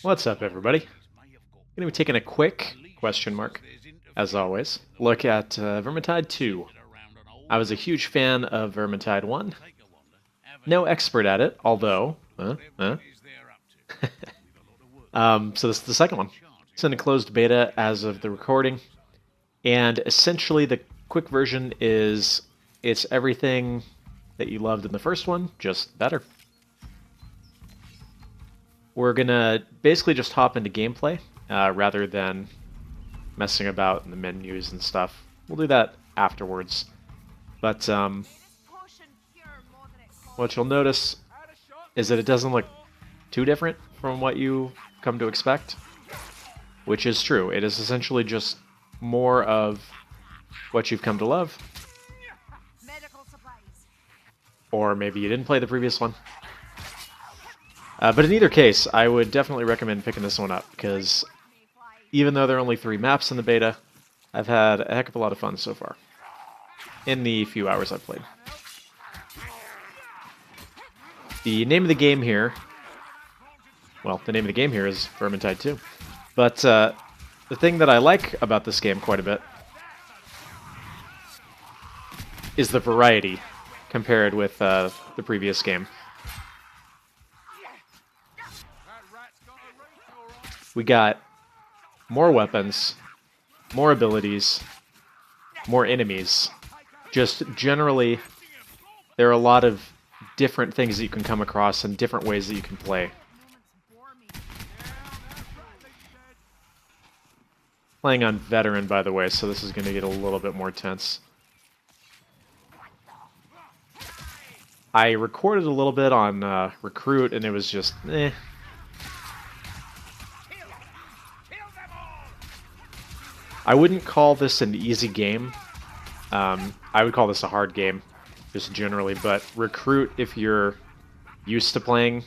What's up, everybody? Going to be taking a quick as always, look at Vermintide 2. I was a huge fan of Vermintide 1. No expert at it, although. So this is the second one. It's in a closed beta as of the recording, and essentially the quick version is it's everything that you loved in the first one, just better. We're gonna basically just hop into gameplay rather than messing about in the menus and stuff. We'll do that afterwards. But what you'll notice is that it doesn't look too different from what you come to expect, which is true. It is essentially just more of what you've come to love. Or maybe you didn't play the previous one. But in either case, I would definitely recommend picking this one up, because even though there are only 3 maps in the beta, I've had a heck of a lot of fun so far, in the few hours I've played. The name of the game here... Well, the name of the game here is Vermintide 2. But the thing that I like about this game quite a bit is the variety compared with the previous game. We got more weapons, more abilities, more enemies. Just generally, there are a lot of different things that you can come across and different ways that you can play. Playing on Veteran, by the way, so this is going to get a little bit more tense. I recorded a little bit on Recruit, and it was just, eh. I wouldn't call this an easy game. I would call this a hard game, just generally. But Recruit, if you're used to playing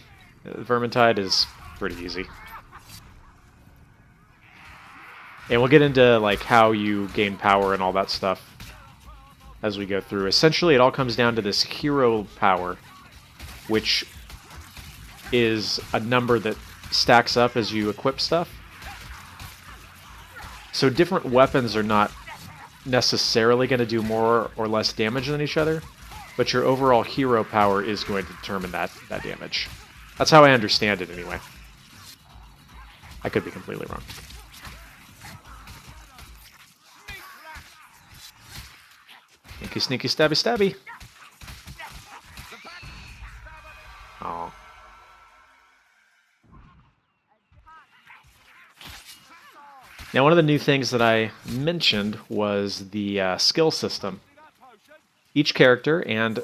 Vermintide, is pretty easy. And we'll get into like how you gain power and all that stuff as we go through. Essentially, it all comes down to this hero power, which is a number that stacks up as you equip stuff. So different weapons are not necessarily going to do more or less damage than each other, but your overall hero power is going to determine that damage. That's how I understand it anyway. I could be completely wrong. Sneaky, sneaky, stabby, stabby. Oh. Now, one of the new things that I mentioned was the skill system. Each character and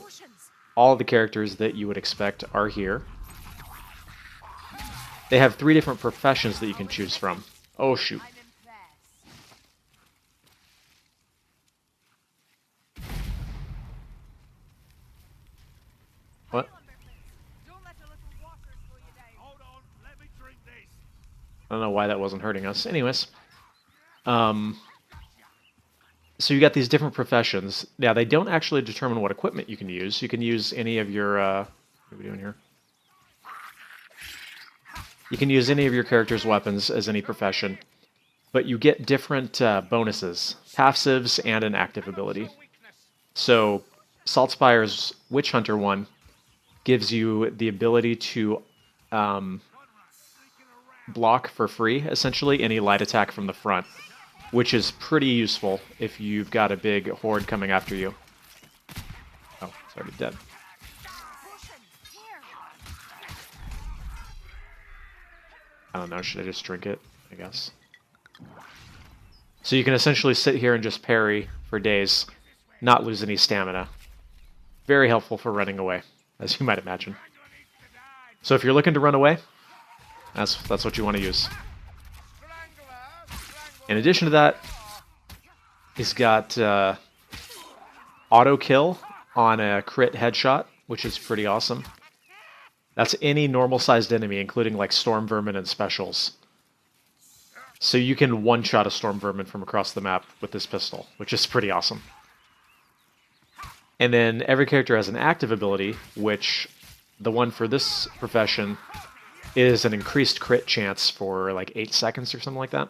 all the characters that you would expect are here. They have 3 different professions that you can choose from. Oh, shoot. What? I don't know why that wasn't hurting us. Anyways. So you got these different professions. Now, they don't actually determine what equipment you can use. You can use any of your... what are we doing here? You can use any of your character's weapons as any profession, but you get different bonuses, passives, and an active ability. So, Saltspire's Witch Hunter one gives you the ability to block for free, essentially, any light attack from the front, which is pretty useful if you've got a big horde coming after you. Oh, it's already dead. I don't know, should I just drink it? I guess. So you can essentially sit here and just parry for days, not lose any stamina. Very helpful for running away, as you might imagine. So if you're looking to run away, that's what you want to use. In addition to that, he's got auto kill on a crit headshot, which is pretty awesome. That's any normal-sized enemy, including like storm vermin and specials. So you can one-shot a storm vermin from across the map with this pistol, which is pretty awesome. And then every character has an active ability, which the one for this profession is an increased crit chance for like 8 seconds or something like that.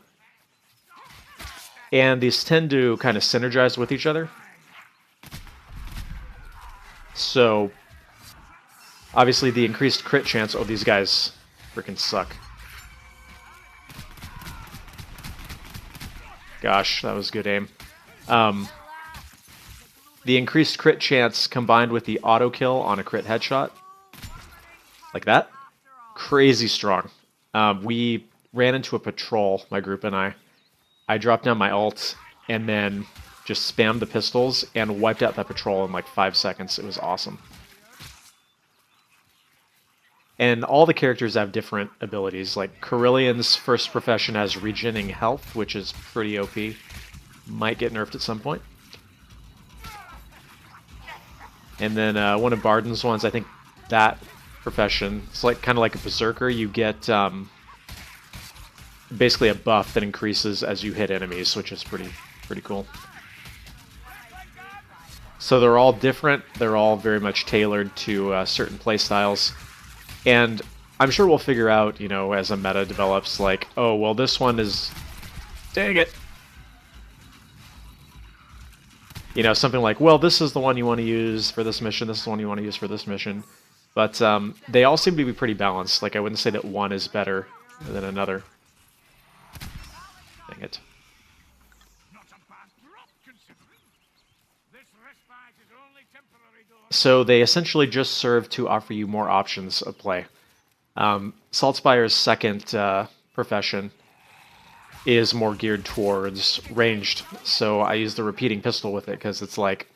And these tend to kind of synergize with each other. So, obviously the increased crit chance... Oh, these guys freaking suck. Gosh, that was good aim. The increased crit chance combined with the auto kill on a crit headshot, like that, crazy strong. We ran into a patrol, my group and I. I dropped down my ult and then just spammed the pistols and wiped out that patrol in like 5 seconds. It was awesome. And all the characters have different abilities. Like Corellion's first profession has regening health, which is pretty OP. Might get nerfed at some point. And then one of Barden's ones, I think that profession, it's like kind of like a berserker. You get basically a buff that increases as you hit enemies, which is pretty cool. So they're all different. They're all very much tailored to certain playstyles. And I'm sure we'll figure out, you know, as a meta develops, like, oh, well, this one is... Dang it! You know, something like, well, this is the one you want to use for this mission, this is the one you want to use for this mission. But they all seem to be pretty balanced. Like, I wouldn't say that one is better than another. Dang it. So they essentially just serve to offer you more options of play. Saltspire's second profession is more geared towards ranged, so I use the repeating pistol with it because it's like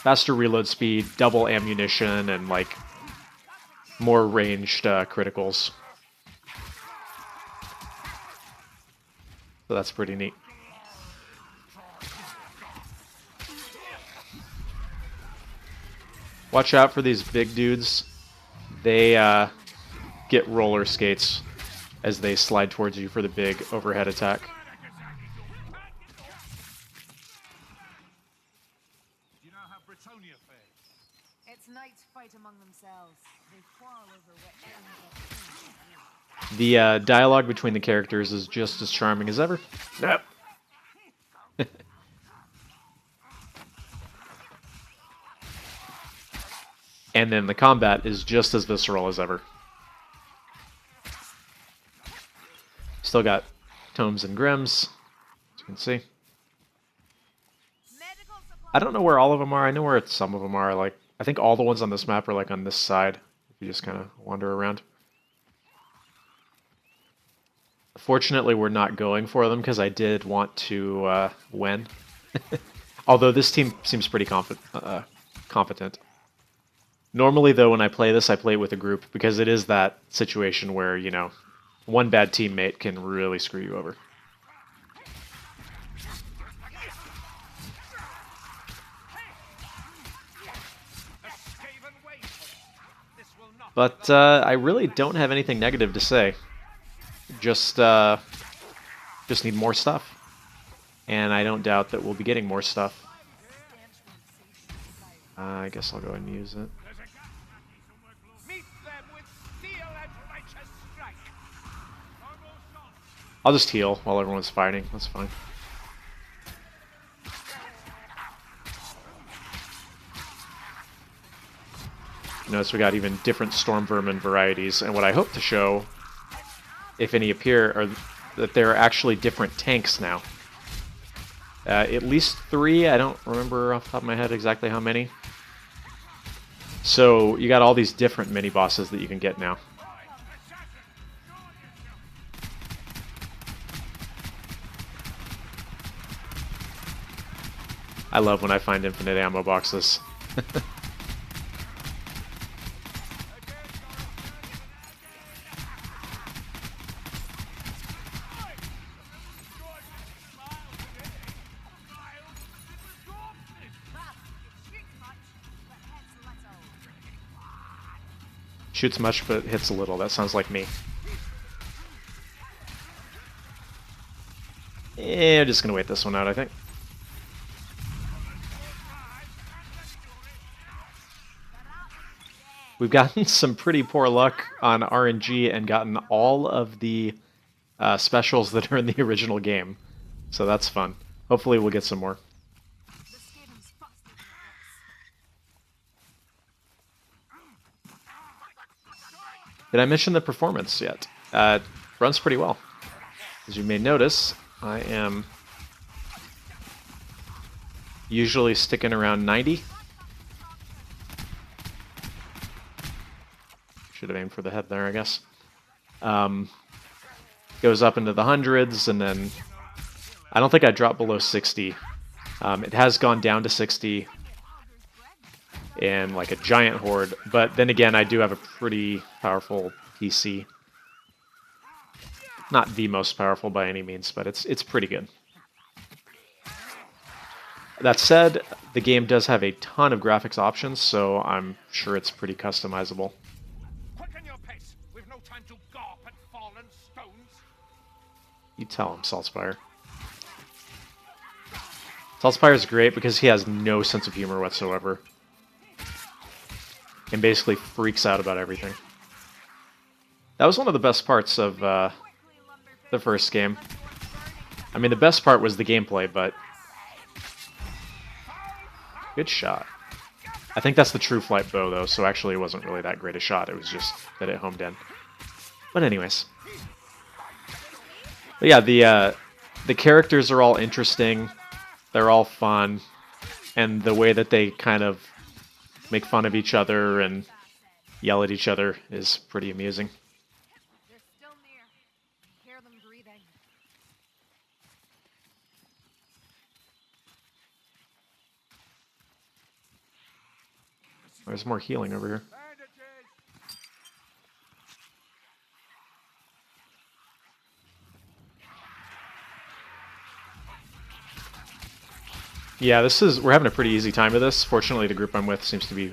faster reload speed, double ammunition, and like more ranged criticals. So that's pretty neat. Watch out for these big dudes. They get roller skates as they slide towards you for the big overhead attack. The dialogue between the characters is just as charming as ever. Yep. And then the combat is just as visceral as ever. Still got Tomes and Grims, as you can see. I don't know where all of them are. I know where some of them are. Like, I think all the ones on this map are like on this side, if you just kind of wander around. Fortunately, we're not going for them because I did want to win. Although this team seems pretty competent. Normally, though, when I play this, I play it with a group because it is that situation where, you know, one bad teammate can really screw you over. But I really don't have anything negative to say. Just need more stuff. And I don't doubt that we'll be getting more stuff. I guess I'll go ahead and use it. I'll just heal while everyone's fighting. That's fine. Notice we got even different storm vermin varieties, and what I hope to show, if any appear, are that there are actually different tanks now. At least 3, I don't remember off the top of my head exactly how many. So you got all these different mini-bosses that you can get now. I love when I find infinite ammo boxes. Shoots much, but hits a little. That sounds like me. I'm just gonna wait this one out, I think. We've gotten some pretty poor luck on RNG and gotten all of the specials that are in the original game. So that's fun. Hopefully we'll get some more. Did I mention the performance yet? Runs pretty well. As you may notice, I am usually sticking around 90. Should have aimed for the head there, I guess. Goes up into the hundreds, and then I don't think I dropped below 60. It has gone down to 60 in like a giant horde, but then again, I do have a pretty powerful PC. Not the most powerful by any means, but it's pretty good. That said, the game does have a ton of graphics options, so I'm sure it's pretty customizable. Quicken your pace. We've no time to gawp at fallen stones. You tell him, Saltspire. Saltspire is great because he has no sense of humor whatsoever. And basically freaks out about everything. That was one of the best parts of the first game. I mean, the best part was the gameplay, but... Good shot. I think that's the True Flight bow, though, so actually it wasn't really that great a shot. It was just that it homed in. But anyways. But yeah, the characters are all interesting. They're all fun. And the way that they kind of make fun of each other and yell at each other is pretty amusing. They're still near. Hear them breathing. There's more healing over here. Yeah, we're having a pretty easy time with this. Fortunately, the group I'm with seems to be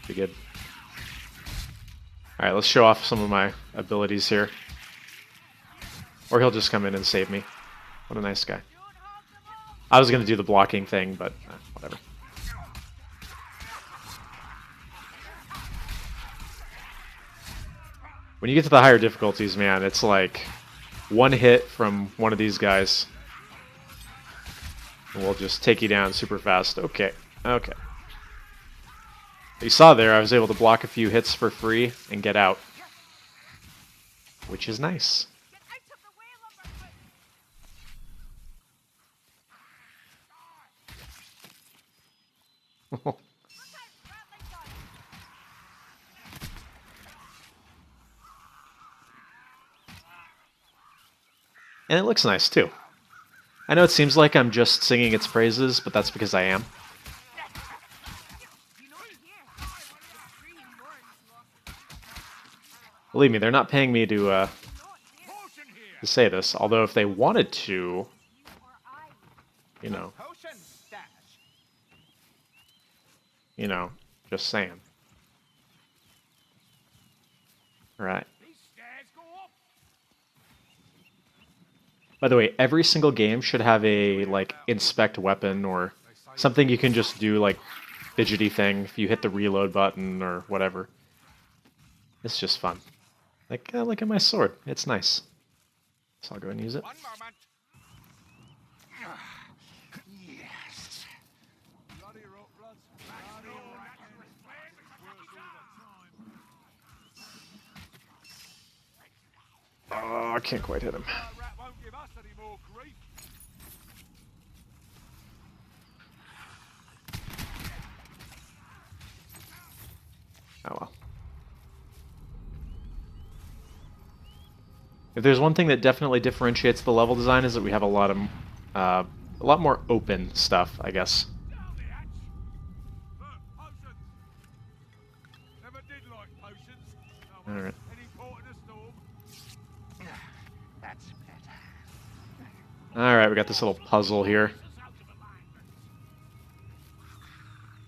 pretty good. Alright, let's show off some of my abilities here. Or he'll just come in and save me. What a nice guy. I was going to do the blocking thing, but whatever. When you get to the higher difficulties, man, it's like one hit from one of these guys. And we'll just take you down super fast. Okay, okay. You saw there, I was able to block a few hits for free and get out. Which is nice. And it looks nice, too. I know it seems like I'm just singing its praises, but that's because I am. Believe me, they're not paying me to say this. Although if they wanted to, you know, just saying. All right. By the way, every single game should have a, like, inspect weapon or something you can just do, like, fidgety thing if you hit the reload button or whatever. It's just fun. Like, look at my sword. It's nice. So I'll go and use it. One moment. Yes. Oh, I can't quite hit him. Oh well. If there's one thing that definitely differentiates the level design is that we have a lot more open stuff, I guess. All right. All right, we got this little puzzle here.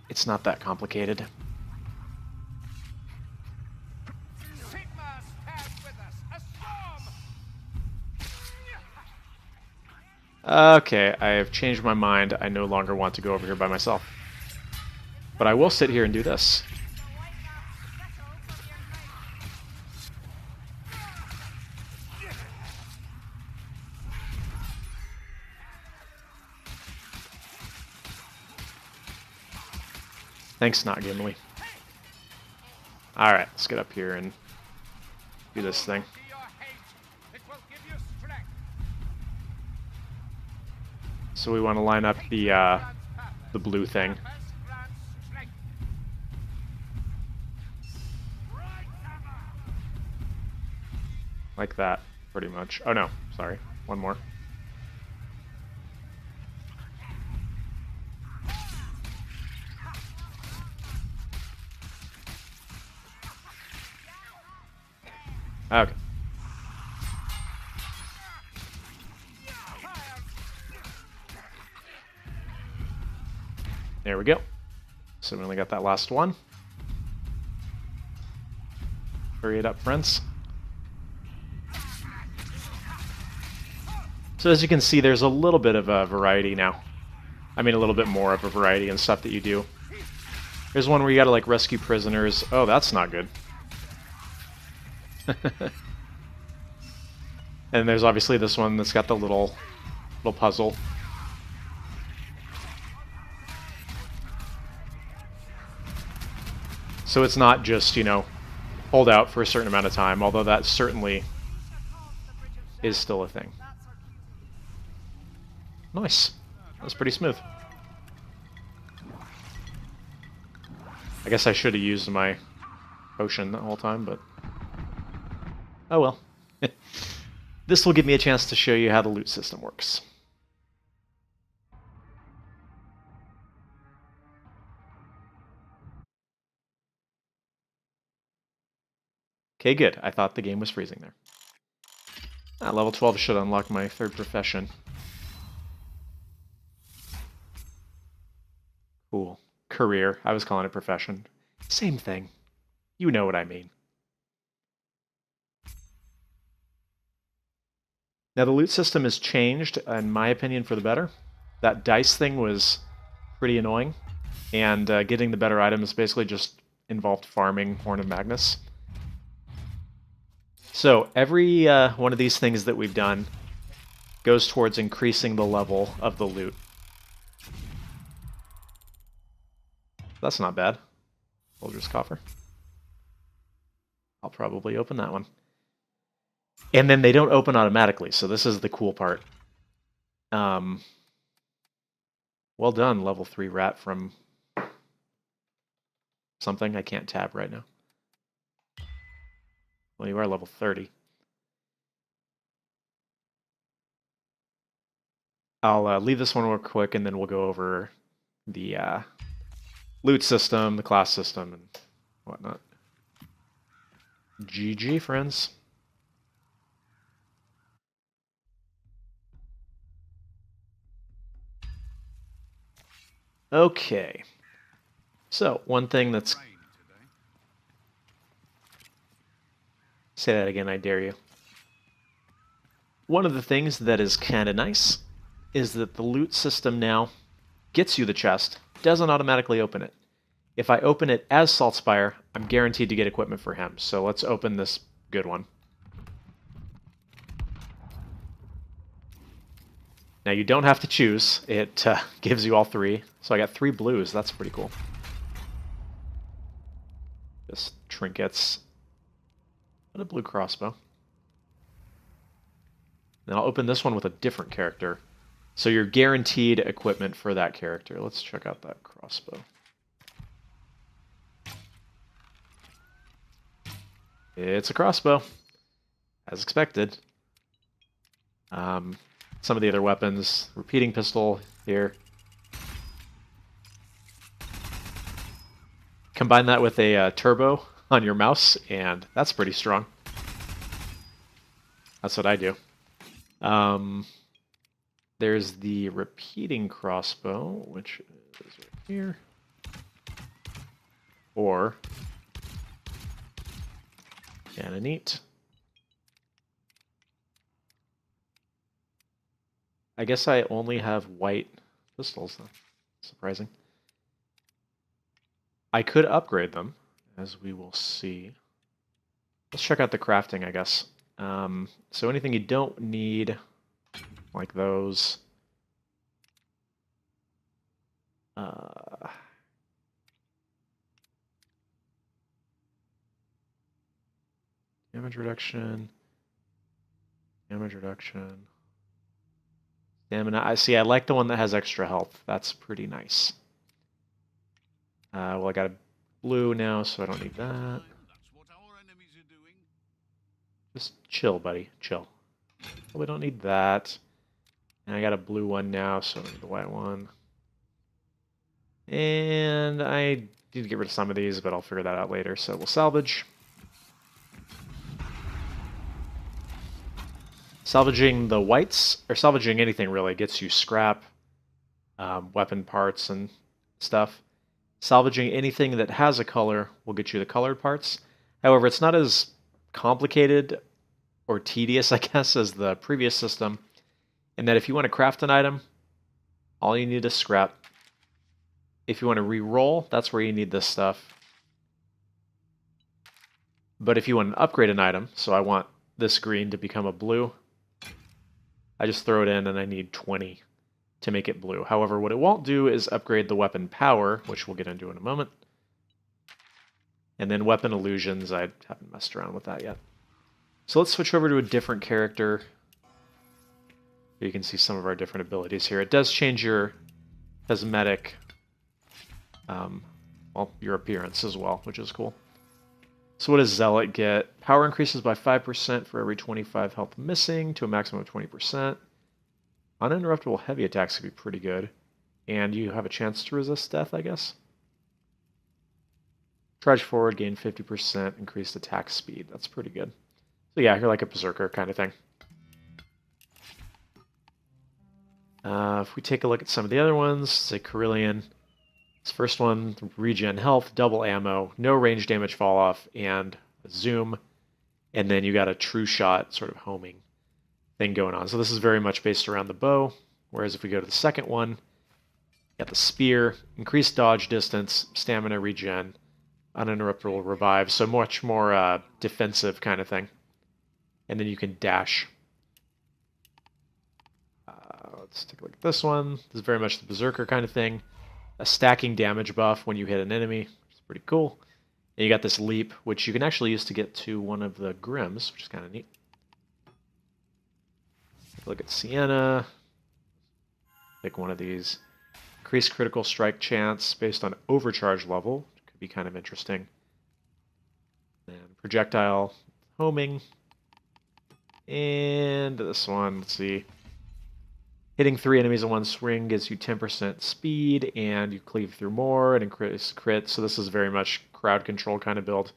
It's not that complicated. Okay, I have changed my mind. I no longer want to go over here by myself. But I will sit here and do this. Thanks, not Gimli. Alright, let's get up here and do this thing. To your hate. It will give you strength. So we want to line up the blue thing. Purpose grants strength. Right hammer. Like that, pretty much. Oh no, sorry. One more. Okay. There we go. So we only got that last one. Hurry it up, friends. So as you can see, there's a little bit of a variety now. I mean, a little bit more of a variety in stuff that you do. Here's one where you gotta, like, rescue prisoners. Oh, that's not good. And there's obviously this one that's got the little puzzle. So it's not just, you know, hold out for a certain amount of time, although that certainly is still a thing. Nice. That was pretty smooth. I guess I should have used my potion the whole time, but oh well. This will give me a chance to show you how the loot system works. Okay, good. I thought the game was freezing there. Level 12 should unlock my third profession. Cool. Career. I was calling it profession. Same thing. You know what I mean. Now, the loot system has changed, in my opinion, for the better. That dice thing was pretty annoying, and getting the better items basically just involved farming Horn of Magnus. So, every one of these things that we've done goes towards increasing the level of the loot. That's not bad. Soldier's Coffer. I'll probably open that one. And then they don't open automatically, so this is the cool part. Well done, level 3 rat from something. I can't tab right now. Well, you are level 30. I'll leave this one real quick, and then we'll go over the loot system, the class system, and whatnot. GG, friends. Okay. So, one thing that's... Say that again, I dare you. One of the things that is kind of nice is that the loot system now gets you the chest, doesn't automatically open it. If I open it as Saltspire, I'm guaranteed to get equipment for him. So let's open this good one. Now you don't have to choose. It gives you all 3. So I got 3 blues. That's pretty cool. Just trinkets. And a blue crossbow. Then I'll open this one with a different character. So you're guaranteed equipment for that character. Let's check out that crossbow. It's a crossbow, as expected. Some of the other weapons, repeating pistol here. Combine that with a turbo on your mouse, and that's pretty strong. That's what I do. There's the repeating crossbow, which is right here. Or kind of neat. I guess I only have white pistols, though. Surprising. I could upgrade them, as we will see. Let's check out the crafting, I guess. So anything you don't need, like those. Damage reduction. Damage reduction. Stamina. I see. I like the one that has extra health. That's pretty nice. Well, I got a blue now, so I don't need that. Just chill, buddy. Chill. Well, we don't need that. And I got a blue one now, so I don't need the white one. And I need to get rid of some of these, but I'll figure that out later. So we'll salvage. Salvaging the whites, or salvaging anything really, gets you scrap, weapon parts, and stuff. Salvaging anything that has a color will get you the colored parts. However, it's not as complicated or tedious, I guess, as the previous system, in that if you want to craft an item, all you need is scrap. If you want to re-roll, that's where you need this stuff. But if you want to upgrade an item, so I want this green to become a blue, I just throw it in and I need 20 to make it blue. However, what it won't do is upgrade the weapon power, which we'll get into in a moment. And then weapon illusions, I haven't messed around with that yet. So let's switch over to a different character. You can see some of our different abilities here. It does change your cosmetic, well, your appearance as well, which is cool. So what does Zealot get? Power increases by 5% for every 25 health missing to a maximum of 20%. Uninterruptible heavy attacks could be pretty good. And you have a chance to resist death, I guess. Charge forward, gain 50% increased attack speed. That's pretty good. So yeah, you're like a berserker kind of thing. If we take a look at some of the other ones, say Carillion. This first one, regen health, double ammo, no range damage fall off, and zoom. And then you got a true shot sort of homing thing going on. So this is very much based around the bow. Whereas if we go to the second one, you got the spear, increased dodge distance, stamina regen, uninterruptible revive. So much more defensive kind of thing. And then you can dash. Let's take a look at this one. This is very much the berserker kind of thing. A stacking damage buff when you hit an enemy, which is pretty cool. And you got this leap, which you can actually use to get to one of the Grims, which is kind of neat. Look at Sienna. Pick one of these. Increase critical strike chance based on overcharge level. Could be kind of interesting. And projectile homing. And this one, let's see. Hitting 3 enemies in one swing gives you 10% speed, and you cleave through more and increase crit. So this is very much crowd control kind of build.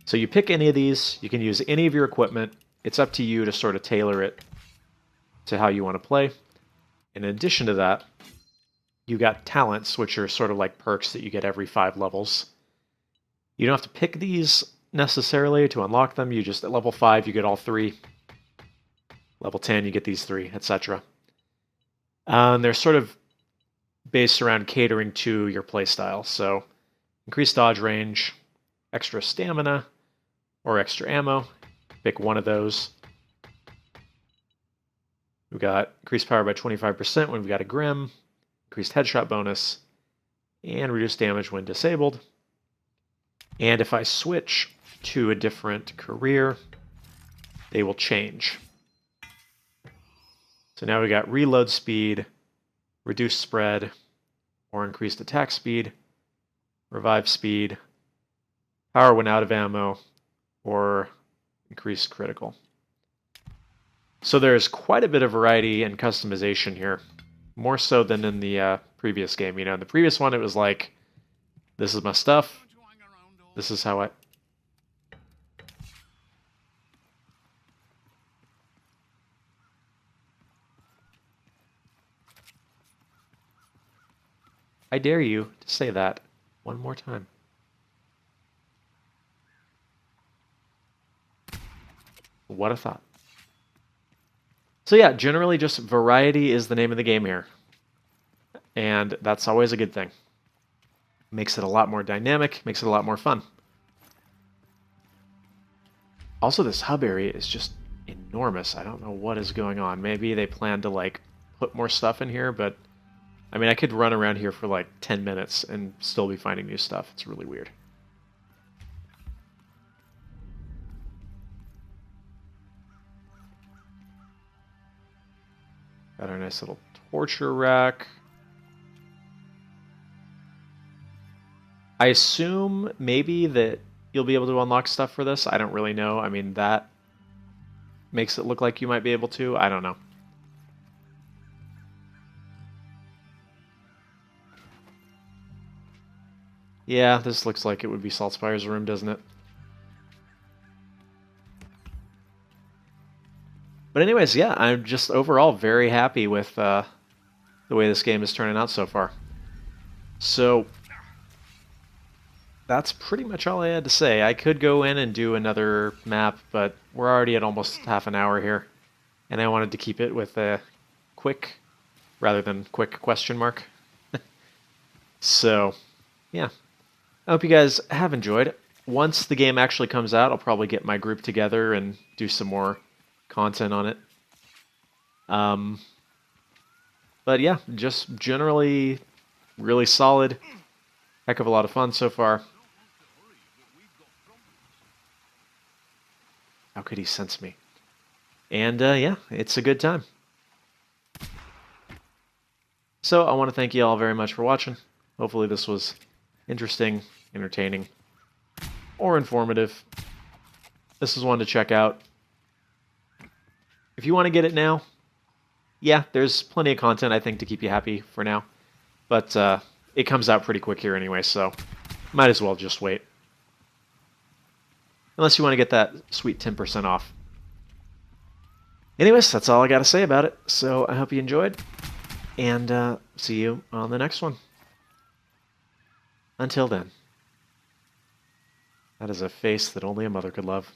So you pick any of these. You can use any of your equipment. It's up to you to sort of tailor it to how you want to play. In addition to that, you got talents, which are sort of like perks that you get every 5 levels. You don't have to pick these necessarily to unlock them. You just, at level 5, you get all 3. Level 10, you get these 3, etc. They're sort of based around catering to your playstyle. So, increased dodge range, extra stamina, or extra ammo. Pick one of those. We've got increased power by 25% when we've got a Grim, increased headshot bonus, and reduced damage when disabled. And if I switch to a different career, they will change. So now we got reload speed, reduced spread, or increased attack speed, revive speed, power when out of ammo, or increased critical. So there's quite a bit of variety and customization here, more so than in the previous game. You know, in the previous one, it was like, this is my stuff, this is how I dare you to say that one more time. What a thought. So yeah, generally just variety is the name of the game here. And that's always a good thing. Makes it a lot more dynamic, makes it a lot more fun. Also, this hub area is just enormous. I don't know what is going on. Maybe they plan to like put more stuff in here, but I mean, I could run around here for like 10 minutes and still be finding new stuff. It's really weird. Got our nice little torture rack. I assume maybe that you'll be able to unlock stuff for this. I don't really know. I mean, that makes it look like you might be able to. I don't know. Yeah, this looks like it would be Saltspire's room, doesn't it? But anyways, yeah, I'm just overall very happy with the way this game is turning out so far. So that's pretty much all I had to say. I could go in and do another map, but we're already at almost half an hour here. And I wanted to keep it with a quick rather than quick question mark. So, yeah. I hope you guys have enjoyed. Once the game actually comes out, I'll probably get my group together and do some more content on it. But yeah, just generally really solid. Heck of a lot of fun so far. How could he sense me? And yeah, it's a good time. So I want to thank you all very much for watching. Hopefully this was interesting, entertaining, or informative. This is one to check out. If you want to get it now, yeah, there's plenty of content, I think, to keep you happy for now. But it comes out pretty quick here anyway, so might as well just wait. Unless you want to get that sweet 10% off. Anyways, that's all I got to say about it. So I hope you enjoyed, and see you on the next one. Until then. That is a face that only a mother could love.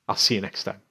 I'll see you next time.